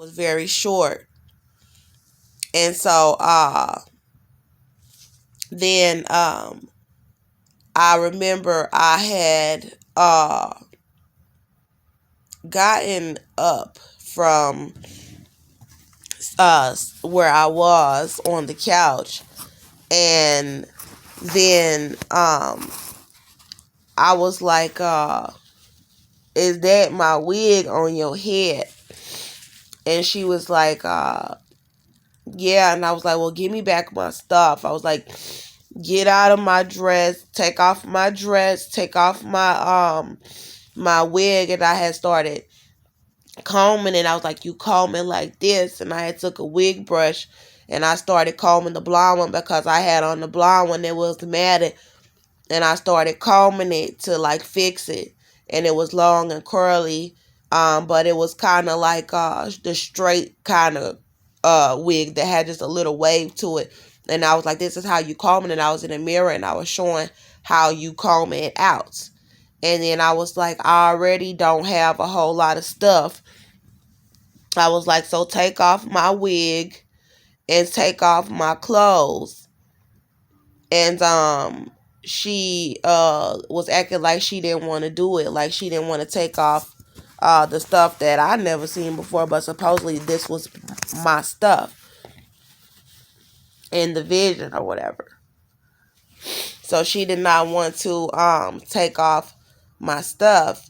was very short. And so then I remember I had gotten up from where I was on the couch, and then I was like, is that my wig on your head? And she was like, yeah. And I was like, well, give me back my stuff. I was like, get out of my dress, take off my dress, take off my wig. And I had started combing, and I was like, you combing like this? And I had took a wig brush and I started combing the blonde one, because I had on the blonde one that was matted, and I started combing it to like fix it, and it was long and curly, but it was kind of like the straight kind of wig that had just a little wave to it. And I was like, this is how you comb it. And I was in the mirror and I was showing how you comb it out. And then I was like, I already don't have a whole lot of stuff. I was like, so take off my wig and take off my clothes. And she was acting like she didn't want to do it, like she didn't want to take off the stuff that I never seen before, but supposedly this was my stuff in the vision or whatever. So she did not want to take off my stuff.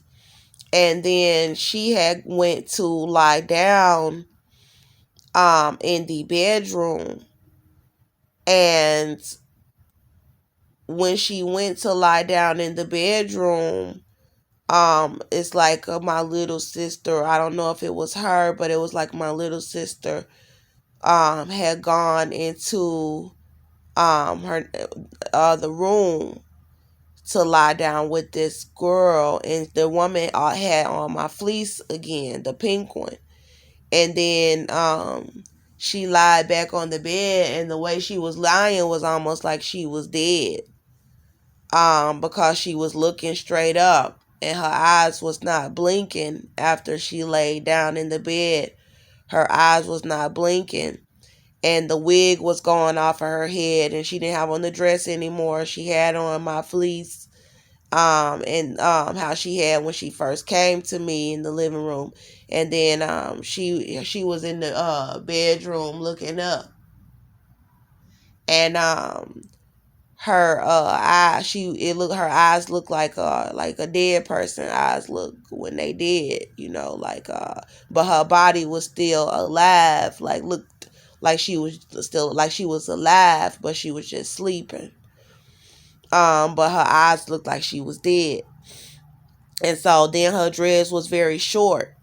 And then she had went to lie down in the bedroom, and when she went to lie down in the bedroom, it's like my little sister, I don't know if it was her, but it was like my little sister had gone into her the room to lie down with this girl, and the woman had on my fleece again, the pink one. And then she lied back on the bed, and the way she was lying was almost like she was dead, because she was looking straight up and her eyes was not blinking. After she laid down in the bed, her eyes was not blinking, and the wig was going off of her head, and she didn't have on the dress anymore. She had on my fleece, and how she had when she first came to me in the living room. And then she was in the bedroom looking up, and her eyes, her eyes look like a dead person eyes look when they dead, like but her body was still alive, like looked like she was still, like she was alive, but she was just sleeping. But her eyes looked like she was dead. And so then her dress was very short,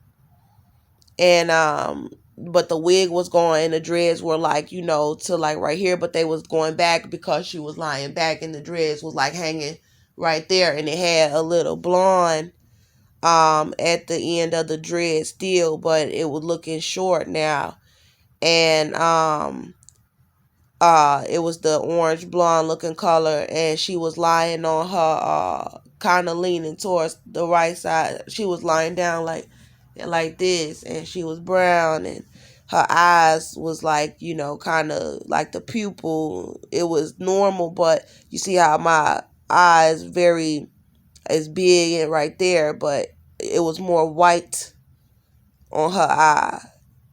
and but the wig was going and the dreads were like, to like right here, but they was going back because she was lying back, and the dreads was like hanging right there, and it had a little blonde at the end of the dread still, but it was looking short now. And it was the orange blonde looking color, and she was lying on her kind of leaning towards the right side. She was lying down like this, and she was brown, and her eyes was like, kind of like the pupil. It was normal, but you see how my eyes very is big and right there, but it was more white on her eye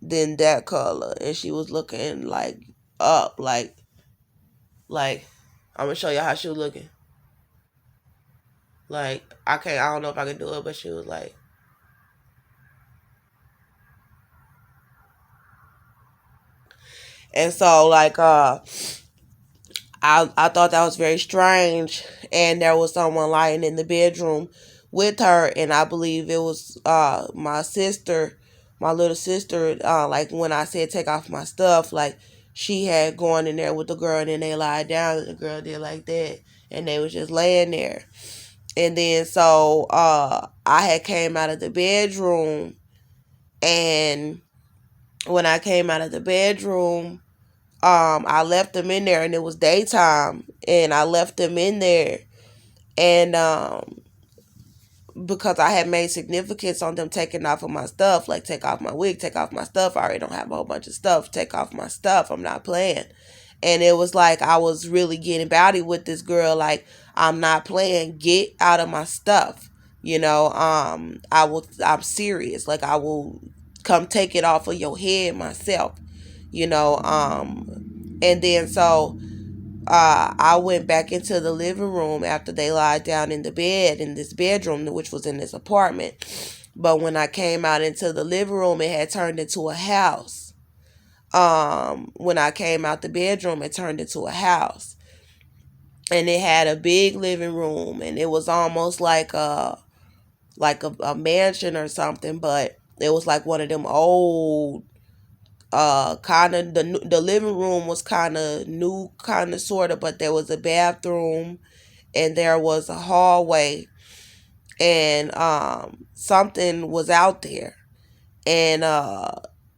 than that color, and she was looking like up, like I'm gonna show you how she was looking. Like I don't know if I can do it, but she was like, and so like I thought that was very strange, and there was someone lying in the bedroom with her, and I believe it was my sister, my little sister. Like when I said take off my stuff, like she had gone in there with the girl, and then they lied down, and the girl did like that, and they was just laying there. And then so I had came out of the bedroom, and when I came out of the bedroom, I left them in there, and it was daytime, and I left them in there. And because I had made significance on them taking off of my stuff, like take off my wig, take off my stuff. I already don't have a whole bunch of stuff. Take off my stuff. I'm not playing. And it was like I was really getting bowdy with this girl. Like, I'm not playing. Get out of my stuff. I'm serious. Like, I will come take it off of your head myself. And then so I went back into the living room after they lied down in the bed in this bedroom, which was in this apartment. But when I came out into the living room, it had turned into a house. When I came out the bedroom, it turned into a house. And it had a big living room, and it was almost like a mansion or something, but it was like one of them old kind of the living room was kind of new, kind of sort of, but there was a bathroom and there was a hallway, and something was out there, and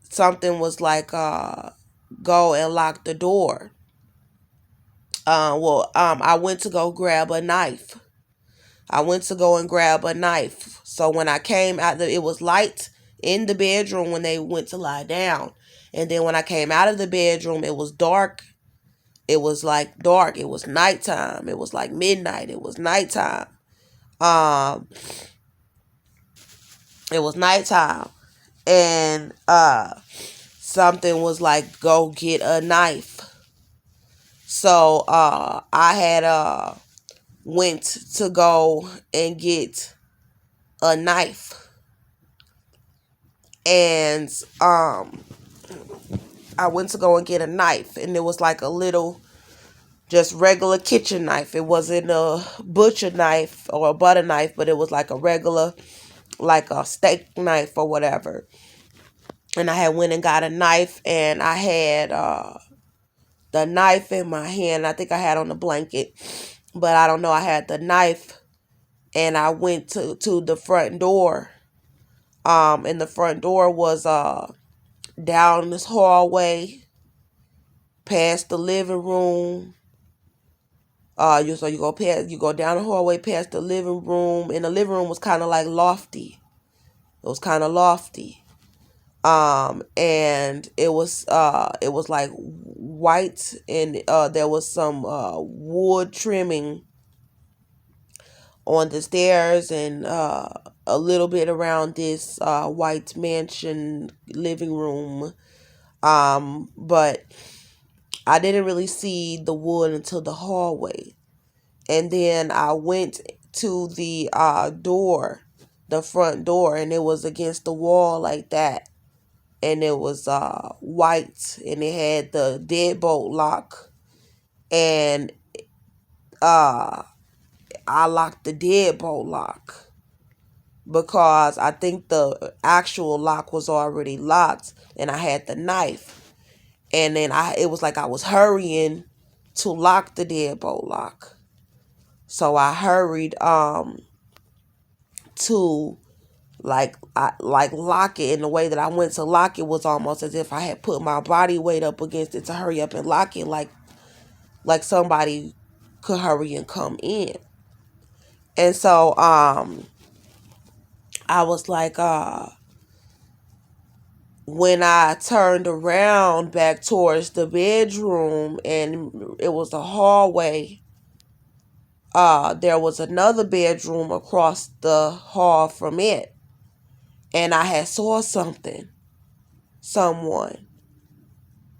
something was like go and lock the door. I went to go grab a knife. I went to go and grab a knife. So when I came out, it was light in the bedroom when they went to lie down. And then when I came out of the bedroom, it was dark. It was like dark. It was nighttime. It was like midnight. It was nighttime. Um, it was nighttime. And something was like, go get a knife. So I had went to go and get a knife. And I went to go and get a knife, and it was like a little, just regular kitchen knife. It wasn't a butcher knife or a butter knife, but it was like a regular, like a steak knife or whatever. And I had went and got a knife, and I had the knife in my hand. I think I had on the blanket, but I don't know. I had the knife, and I went to the front door. And the front door was down this hallway, past the living room. You go down the hallway past the living room, and the living room was kind of like lofty. It was kind of lofty. And it was like white, and there was some wood trimming on the stairs, and a little bit around this white mansion living room. But I didn't really see the wood until the hallway. And then I went to the door, the front door, and it was against the wall like that. And it was white, and it had the deadbolt lock. And I locked the deadbolt lock because I think the actual lock was already locked, and I had the knife. And then it was like I was hurrying to lock the deadbolt lock. So I hurried to like lock it. In the way that I went to lock it was almost as if I had put my body weight up against it to hurry up and lock it, like somebody could hurry and come in. And so I was like when I turned around back towards the bedroom, and it was a hallway, there was another bedroom across the hall from it. And I had saw someone.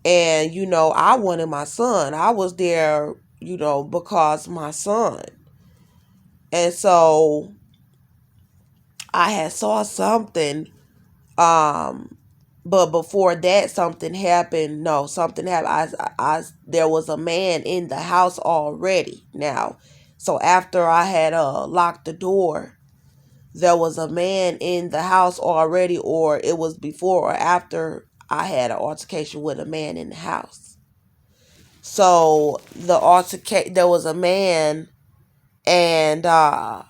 And, I wanted my son. I was there, because my son. And so I had saw something. But before that, something happened. No, something happened. There was a man in the house already now. So after I had locked the door, there was a man in the house already, or it was before or after I had an altercation with a man in the house. So there was a man, and I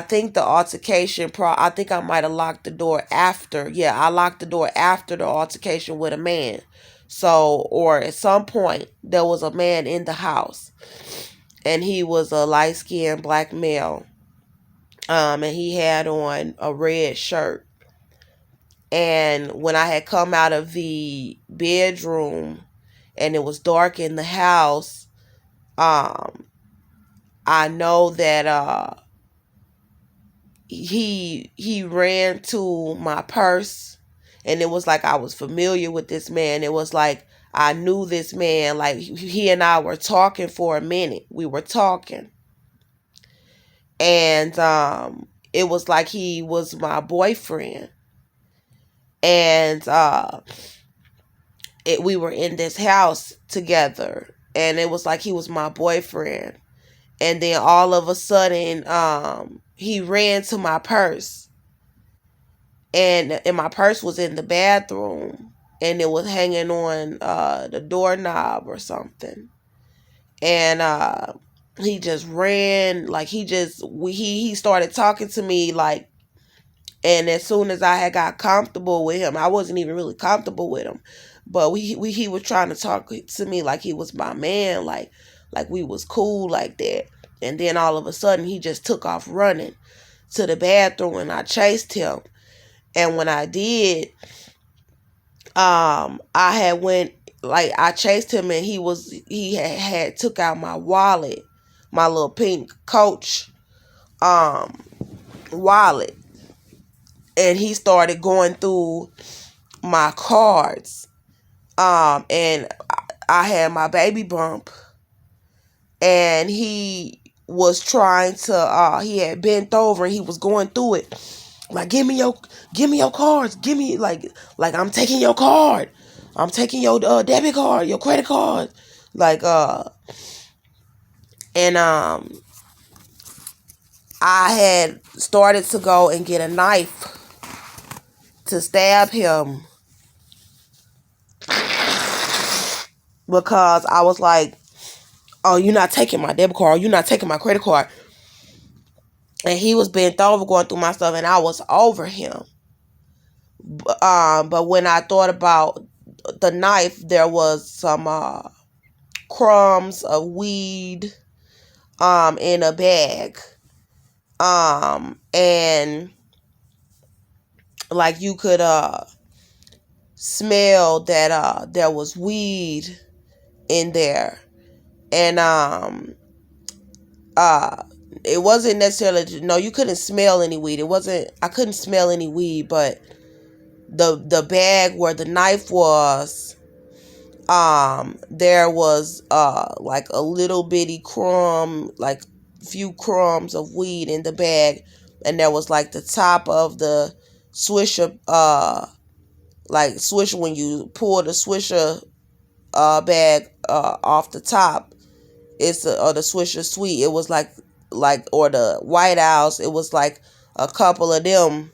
think the altercation, I think I might have locked the door after. Yeah, I locked the door after the altercation with a man. So, or at some point, there was a man in the house, and he was a light-skinned black male. And he had on a red shirt. And when I had come out of the bedroom and it was dark in the house, um, I know that he ran to my purse, and it was like I was familiar with this man. It was like I knew this man. Like he and I were talking for a minute. We were talking, and it was like he was my boyfriend, and we were in this house together, and it was like he was my boyfriend. And then all of a sudden, he ran to my purse, and my purse was in the bathroom, and it was hanging on the doorknob or something. And he just ran, like he started talking to me, like, and as soon as I had got comfortable with him, I wasn't even really comfortable with him, but he was trying to talk to me like he was my man, like we was cool like that. And then all of a sudden, he just took off running to the bathroom, and I chased him. And when I did, I had went, like, I chased him, and he had took out my wallet, my little pink Coach wallet, and he started going through my cards. And I had my baby bump, and he was trying to he had bent over, and he was going through it, like, give me your cards, give me, like I'm taking your card, I'm taking your debit card, your credit card, like and I had started to go and get a knife to stab him, because I was like, oh, you're not taking my debit card, you're not taking my credit card. And he was bent over going through my stuff, and I was over him. But when I thought about the knife, there was some crumbs of weed in a bag. And like you could smell that there was weed in there. And it wasn't necessarily, no, you couldn't smell any weed. I couldn't smell any weed, but the bag where the knife was, there was like a little bitty crumb, like few crumbs of weed in the bag, and there was like the top of the Swisher, like Swisher, when you pull the Swisher bag off the top, it's or the Swisher Sweet. It was like or the White Owls. It was like a couple of them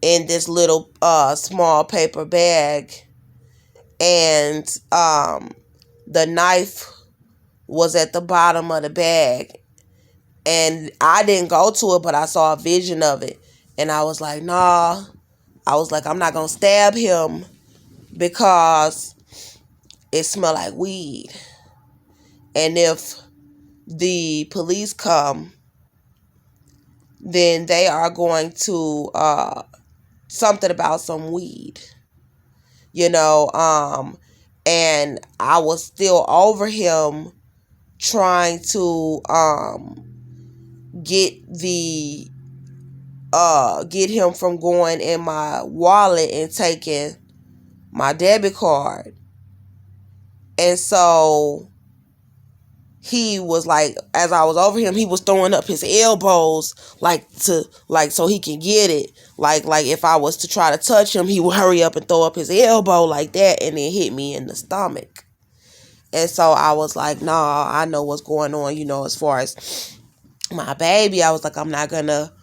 in this little small paper bag, and the knife was at the bottom of the bag. And I didn't go to it, but I saw a vision of it, and I was like, nah. I was like, I'm not gonna stab him because it smelled like weed, and if the police come, then they are going to something about some weed, you know. And I was still over him, trying to get him from going in my wallet and taking my debit card. And so he was like, as I was over him, he was throwing up his elbows, so he can get it. Like if I was to try to touch him, he would hurry up and throw up his elbow like that, and then hit me in the stomach. And so I was like, nah, I know what's going on, as far as my baby. I was like, I'm not gonna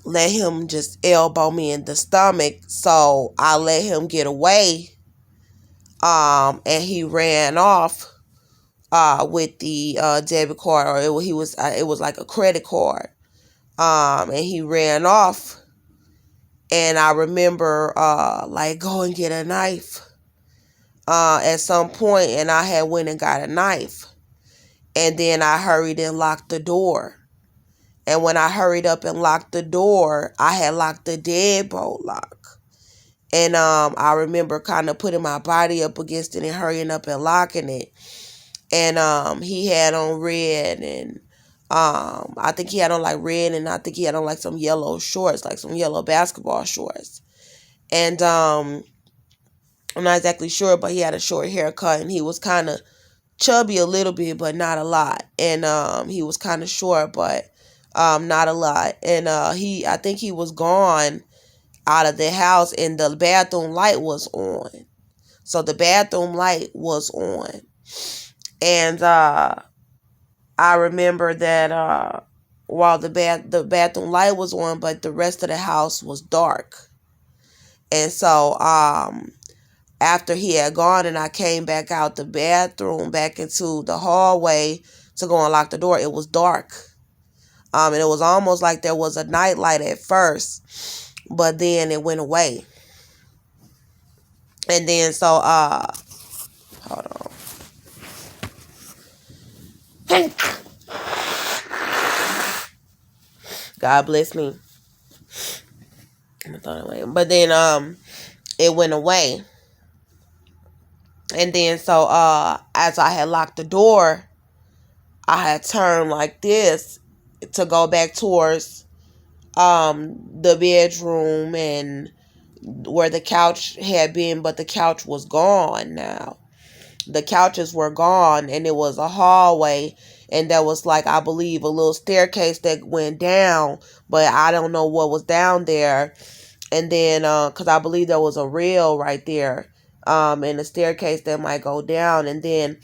let him just elbow me in the stomach. So I let him get away. And he ran off with the debit card, or it was like a credit card. And he ran off, and I remember like, go and get a knife at some point, and I had went and got a knife, and then I hurried and locked the door. And when I hurried up and locked the door, I had locked the deadbolt lock. And I remember kind of putting my body up against it and hurrying up and locking it. And he had on red, and I think he had on like red, and I think he had on like some yellow shorts, like some yellow basketball shorts. And I'm not exactly sure, but he had a short haircut, and he was kind of chubby a little bit, but not a lot. And he was kind of short, but not a lot. And I think he was gone out of the house, and the bathroom light was on. So the bathroom light was on. And I remember that while the bathroom light was on, but the rest of the house was dark. And so after he had gone and I came back out the bathroom, back into the hallway to go and lock the door, it was dark. And it was almost like there was a night light at first, but then it went away. And then so hold on. God bless me. But then it went away. And then so as I had locked the door, I had turned like this to go back towards the bedroom and where the couch had been, but the couch was gone now. The couches were gone, and it was a hallway, and there was like, I believe, a little staircase that went down, but I don't know what was down there. And then because I believe there was a rail right there and a staircase that might go down. And then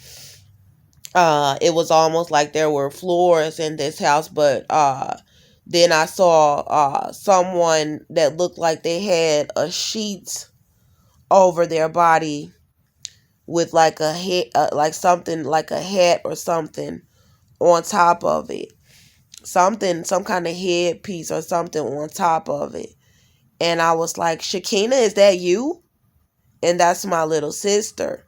it was almost like there were floors in this house, but then I saw someone that looked like they had a sheet over their body with like a head, like something like a hat or something on top of it. Something, some kind of headpiece or something on top of it. And I was like, Shakina, is that you? And that's my little sister.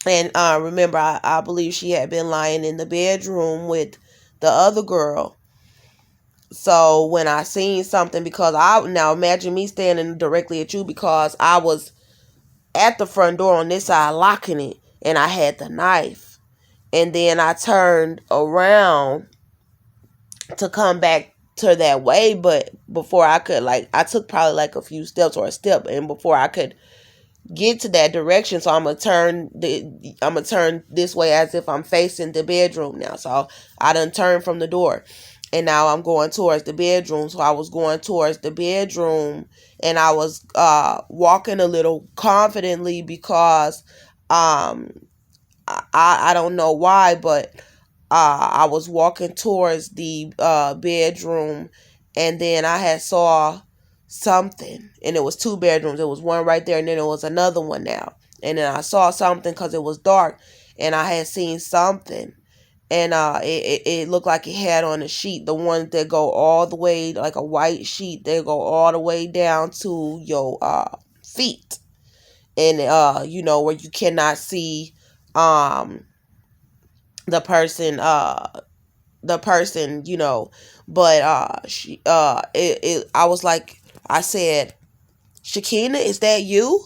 And remember, I believe she had been lying in the bedroom with the other girl. So when I seen something, because now imagine me standing directly at you, because I was at the front door on this side locking it, and I had the knife. And then I turned around to come back to that way, but before I could, like, I took probably like a few steps or a step, and before I could get to that direction, so I'm gonna turn this way as if I'm facing the bedroom now. So I done turned from the door, and now I'm going towards the bedroom. So I was going towards the bedroom, and I was walking a little confidently, because I don't know why, but I was walking towards the bedroom, and then I had saw something, and it was two bedrooms. It was one right there, and then it was another one now. And then I saw something because it was dark, and I had seen something, and it looked like it had on a sheet, the ones that go all the way, like a white sheet, they go all the way down to your feet, and where you cannot see the person, but I was like, I said, Shakina, is that you?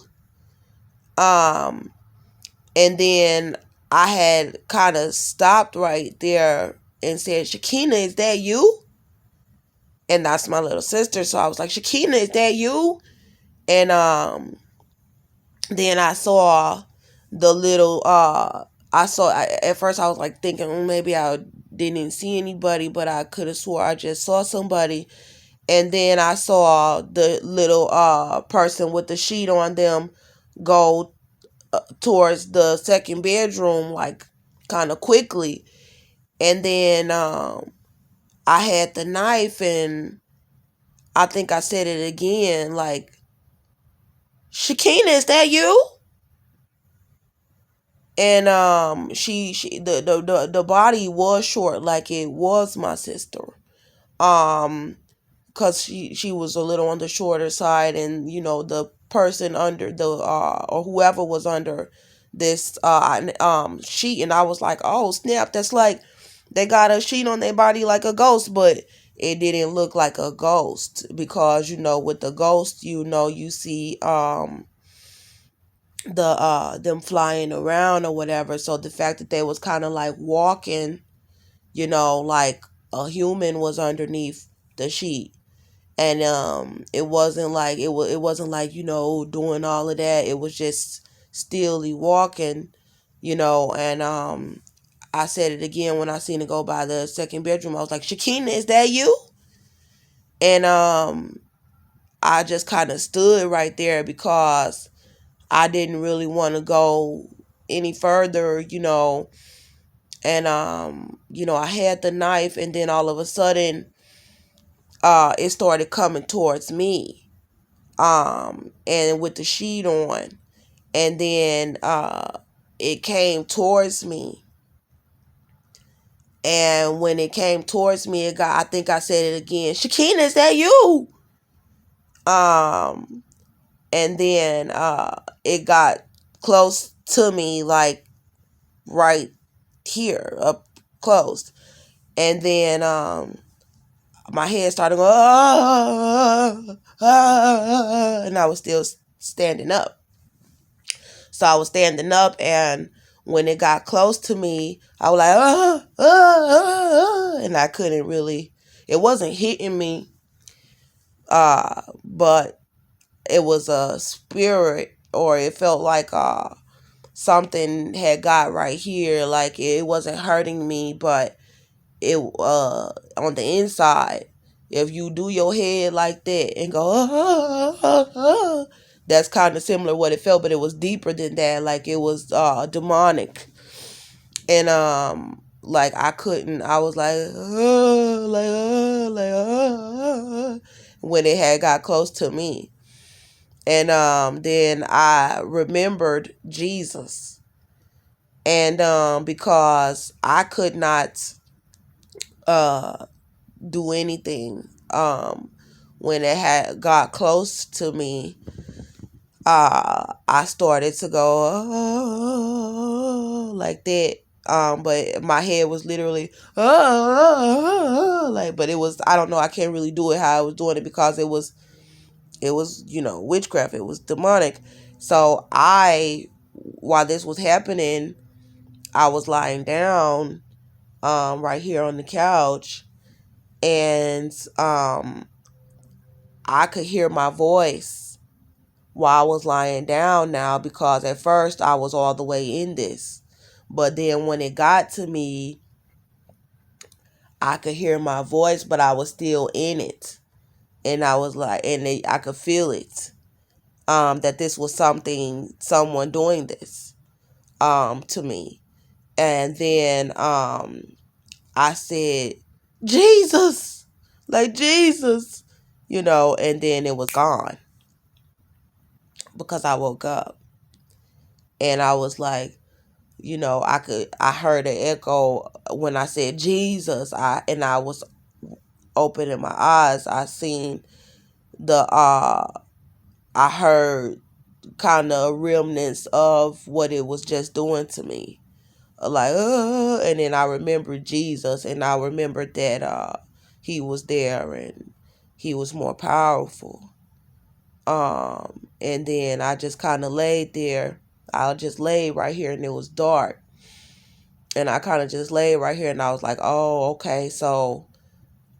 And then I had kind of stopped right there and said, Shakina, is that you? And that's my little sister. So I was like, Shakina, is that you? And then I saw the little at first I was like thinking, maybe I didn't see anybody, but I could have swore I just saw somebody. And then I saw the little person with the sheet on them go towards the second bedroom, like kind of quickly. And then I had the knife, and I think I said it again, like, Shakina, is that you? And the body was short, like it was my sister. Because she was a little on the shorter side, and the person under the or whoever was under this sheet, and I was like, oh snap, that's like they got a sheet on their body like a ghost, but it didn't look like a ghost, because with the ghost, you see them flying around or whatever. So the fact that they was kind of like walking, like a human was underneath the sheet. And it wasn't like doing all of that. It was just stilly walking, and I said it again when I seen it go by the second bedroom. I was like, Shakina, is that you? And I just kind of stood right there because I didn't really want to go any further, and I had the knife, and then all of a sudden it started coming towards me, and with the sheet on, and then it came towards me. And when it came towards me, I think I said it again, Shakina, is that you? Um, and then it got close to me, like right here, up close. And then my head started going, and I was still standing up. So I was standing up, and when it got close to me, I was like, and I couldn't really, it wasn't hitting me, but it was a spirit, or it felt like something had got right here. Like it wasn't hurting me, but it on the inside, if you do your head like that and go, that's kind of similar what it felt, but it was deeper than that. Like it was demonic. And like I couldn't, I was like, when it had got close to me. And then I remembered Jesus. And because I could not do anything when it had got close to me, I started to go like that. But my head was literally like, but it was, I don't know, I can't really do it how I was doing it, because it was witchcraft. It was demonic. So while this was happening, I was lying down right here on the couch, and I could hear my voice while I was lying down now, because at first I was all the way in this. But then when it got to me, I could hear my voice, but I was still in it. And I was like, I could feel it. That this was someone doing this to me. And then I said, Jesus, like Jesus, and then it was gone, because I woke up, and I was like, I heard an echo when I said Jesus. I was opening my eyes. I heard kind of remnants of what it was just doing to me. Like, and then I remembered Jesus, and I remembered that he was there, and he was more powerful. And then I just kind of laid there. I just laid right here, and it was dark. And I kind of just laid right here, and I was like, oh, okay, so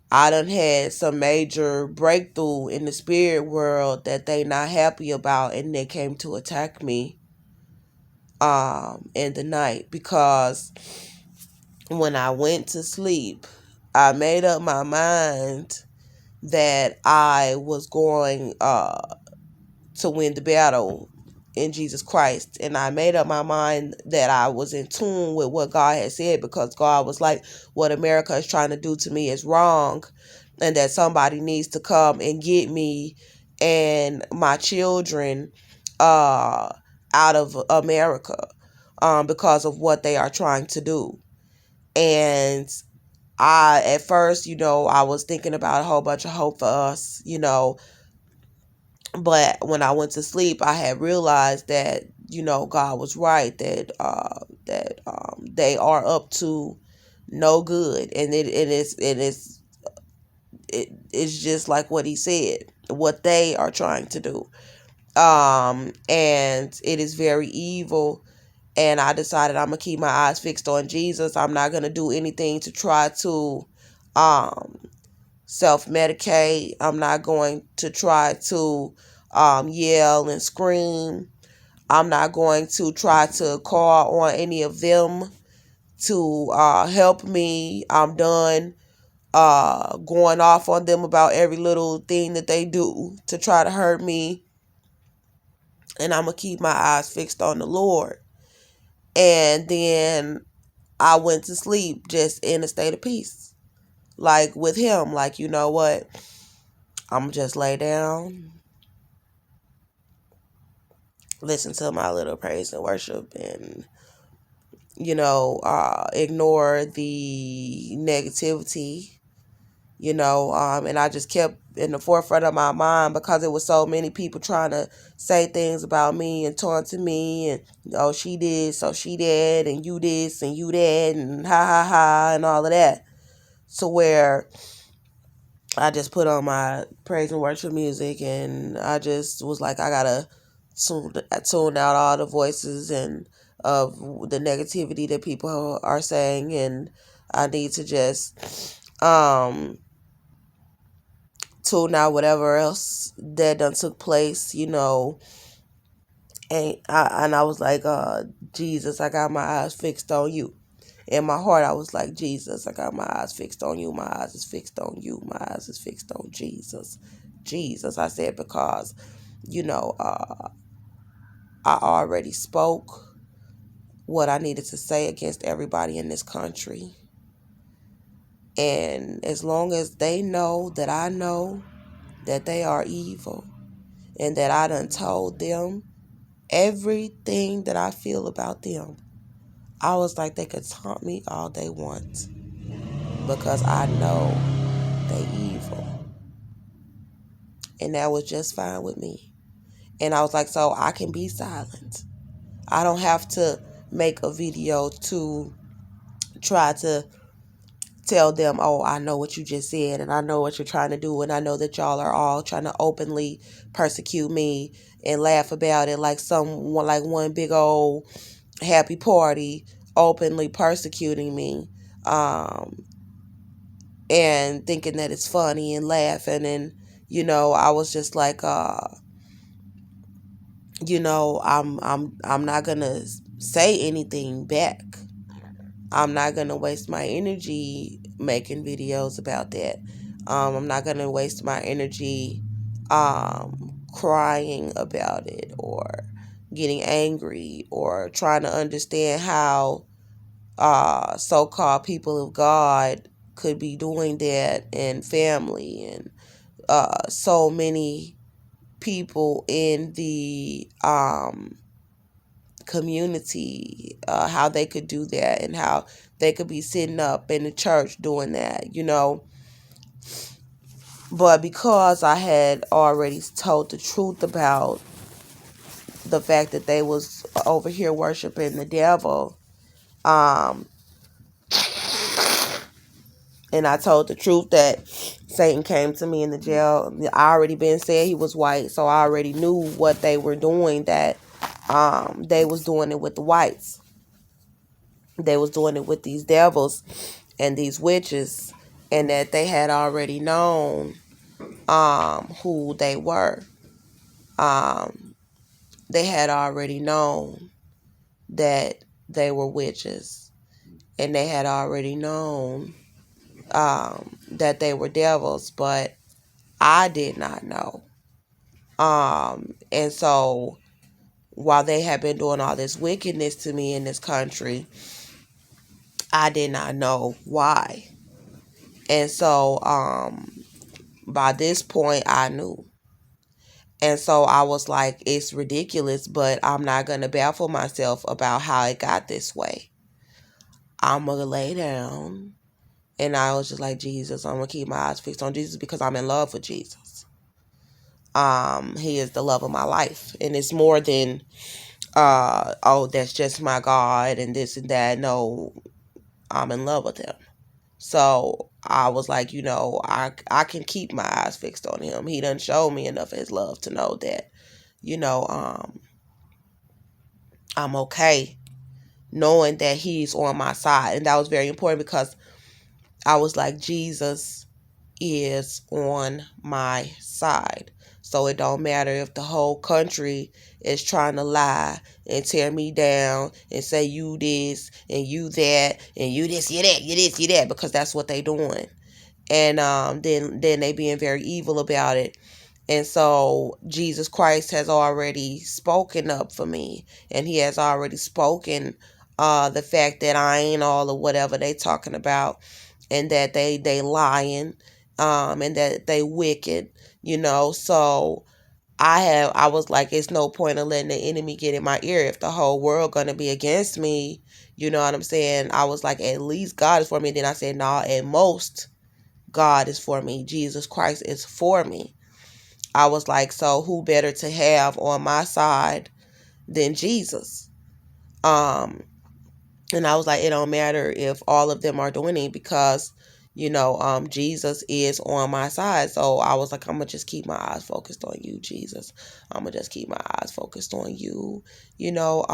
I done had some major breakthrough in the spirit world that they not happy about, and they came to attack me in the night, because when I went to sleep, I made up my mind that I was going to win the battle in Jesus Christ. And I made up my mind that I was in tune with what God had said, because God was like, what America is trying to do to me is wrong, and that somebody needs to come and get me and my children out of America because of what they are trying to do. And at first, I was thinking about a whole bunch of hope for us, but when I went to sleep, I had realized that, God was right, that they are up to no good, and it is is just like what he said, what they are trying to do. And it is very evil. And I decided I'm gonna keep my eyes fixed on Jesus. I'm not gonna do anything to try to um self-medicate. I'm not going to try to yell and scream. I'm not going to try to call on any of them to help me. I'm done going off on them about every little thing that they do to try to hurt me. And I'm going to keep my eyes fixed on the Lord. And then I went to sleep just in a state of peace. Like with him, like, you know what? I'm going to just lay down, listen to my little praise and worship, and ignore the negativity, and I just kept in the forefront of my mind because it was so many people trying to say things about me and taunt me, and oh, she did, so she did, and you this and you that, and ha ha ha, and all of that. So where I just put on my praise and worship music, and I just was like, I gotta tune out all the voices and of the negativity that people are saying, and I need to just tune out whatever else that done took place, and I was like, Jesus, I got my eyes fixed on you. In my heart, I was like, Jesus, I got my eyes fixed on you. My eyes is fixed on you. My eyes is fixed on Jesus. Jesus, I said, because, I already spoke what I needed to say against everybody in this country. And as long as they know that I know that they are evil and that I done told them everything that I feel about them, I was like, they could taunt me all they want because I know they evil. And that was just fine with me. And I was like, so I can be silent. I don't have to make a video to try to tell them, oh, I know what you just said, and I know what you're trying to do, and I know that y'all are all trying to openly persecute me and laugh about it like one big old happy party, openly persecuting me, and thinking that it's funny and laughing. And I was just like, I'm not gonna say anything back. I'm not gonna waste my energy making videos about that. I'm not gonna waste my energy crying about it or getting angry or trying to understand how so-called people of God could be doing that, and family, and so many people in the community, how they could do that and how they could be sitting up in the church doing that. But because I had already told the truth about the fact that they was over here worshiping the devil, and I told the truth that Satan came to me in the jail. I already been said he was white, so I already knew what they were doing, that they was doing it with the whites. They was doing it with these devils and these witches, and that they had already known who they were. They had already known that they were witches, and they had already known that they were devils, but I did not know. And so while they had been doing all this wickedness to me in this country, I did not know why. And so by this point, I knew. And so I was like, it's ridiculous, but I'm not going to baffle myself about how it got this way. I'm going to lay down. And I was just like, Jesus, I'm going to keep my eyes fixed on Jesus because I'm in love with Jesus. He is the love of my life. And it's more than, oh, that's just my God and this and that. No, I'm in love with him. So I was like, I can keep my eyes fixed on him. He done showed me enough of his love to know that, I'm okay knowing that he's on my side. And that was very important because I was like, Jesus is on my side. So it don't matter if the whole country is trying to lie and tear me down and say you this and you that and you this, you that, you this, you that, because that's what they doing. And then they being very evil about it. And so Jesus Christ has already spoken up for me, and he has already spoken the fact that I ain't all of whatever they talking about, and that they lying, and that they wicked, So I was like, it's no point in letting the enemy get in my ear if the whole world gonna be against me. You know what I'm saying? I was like, at least God is for me. And then I said, nah, at most God is for me. Jesus Christ is for me. I was like, so who better to have on my side than Jesus? And I was like, it don't matter if all of them are doing it because, Jesus is on my side. So I was like, I'm going to just keep my eyes focused on you, Jesus. I'm going to just keep my eyes focused on you, you know,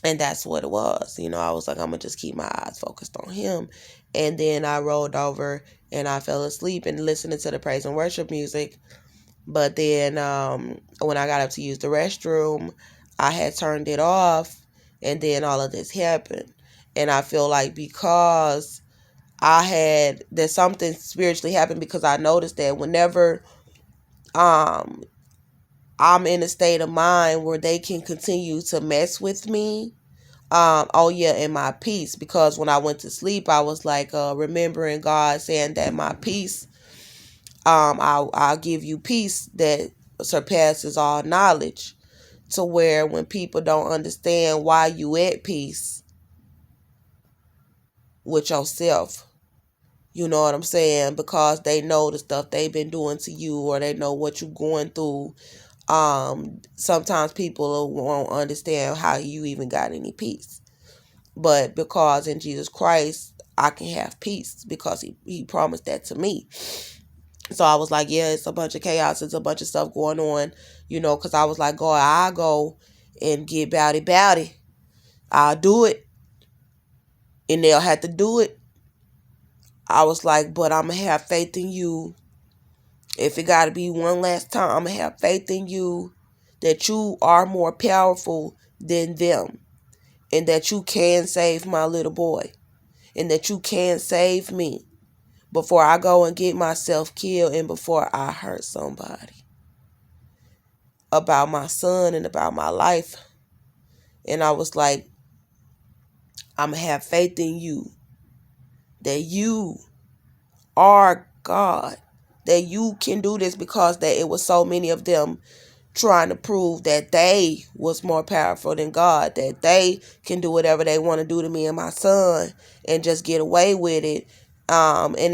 and that's what it was. I was like, I'm going to just keep my eyes focused on him. And then I rolled over and I fell asleep and listening to the praise and worship music. But then when I got up to use the restroom, I had turned it off, and then all of this happened. And I feel like because there's something spiritually happened, because I noticed that whenever I'm in a state of mind where they can continue to mess with me, and my peace, because when I went to sleep, I was like remembering God saying that my peace, I'll give you peace that surpasses all knowledge, to where when people don't understand why you at peace with yourself, you know what I'm saying, because they know the stuff they've been doing to you, or they know what you're going through. Sometimes people won't understand how you even got any peace. But because in Jesus Christ, I can have peace because he promised that to me. So I was like, yeah, it's a bunch of chaos. It's a bunch of stuff going on, because I was like, God, I'll go and get bowdy. I'll do it. And they'll have to do it. I was like, but I'm going to have faith in you. If it got to be one last time, I'm going to have faith in you that you are more powerful than them. And that you can save my little boy. And that you can save me before I go and get myself killed and before I hurt somebody. About my son and about my life. And I was like, I'm going to have faith in you. That you are God. That you can do this, because that it was so many of them trying to prove that they was more powerful than God. That they can do whatever they want to do to me and my son and just get away with it. And